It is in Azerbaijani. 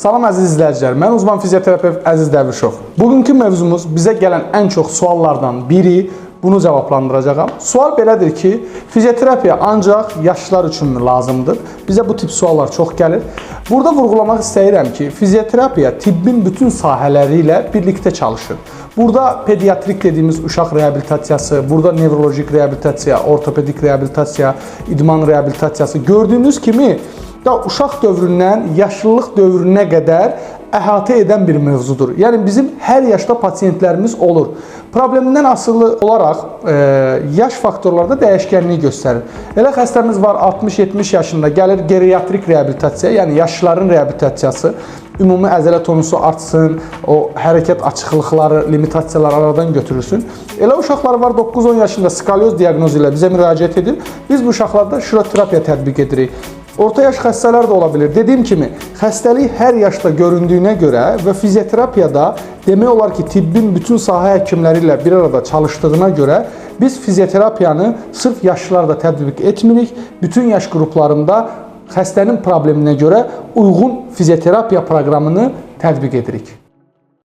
Salam əziz izləyicilər, mən uzman fizioterapevt Əziz Dəvişov. Bugünkü mövzumuz bizə gələn ən çox suallardan biri, bunu cavablandıracağam. Sual belədir ki, fizioterapiya ancaq yaşlılar üçün mü lazımdır? Bizə bu tip suallar çox gəlir. Burada vurğulamaq istəyirəm ki, fizioterapiya tibbin bütün sahələri ilə birlikdə çalışır. Burada pediatrik dediyimiz uşaq reabilitasiyası, burada nevrolojik reabilitasiya, ortopedik reabilitasiya, idman reabilitasiyası gördüyünüz kimi uşaq dövründən yaşlılıq dövrünə qədər əhatə edən bir mövzudur. Yəni bizim hər yaşda pasiyentlərimiz olur. Problemindən asılı olaraq yaş faktorlarda dəyişkənliyi göstərir. Elə xəstəmiz var 60-70 yaşında gəlir geriatrik reabilitasiya, yəni yaşlıların reabilitasiyası, ümumi əzələ tonusu artsın, o hərəkət açıqlıqları, limitasiyaları aradan götürülsün. Elə uşaqlar var 9-10 yaşında skalyoz diaqnozu ilə bizə müraciət edir. Biz bu uşaqlarda şiroterapiya tətbiq edirik. Orta yaş xəstələr də ola bilir. Dediyim kimi, xəstəlik hər yaşda göründüyünə görə və fizioterapiyada demək olar ki, tibbin bütün sahə həkimləri ilə bir arada çalışdığına görə biz fizioterapiyanı sırf yaşlılarda tətbiq etmirik. Bütün yaş qruplarında xəstənin probleminə görə uyğun fizioterapiya proqramını tətbiq edirik.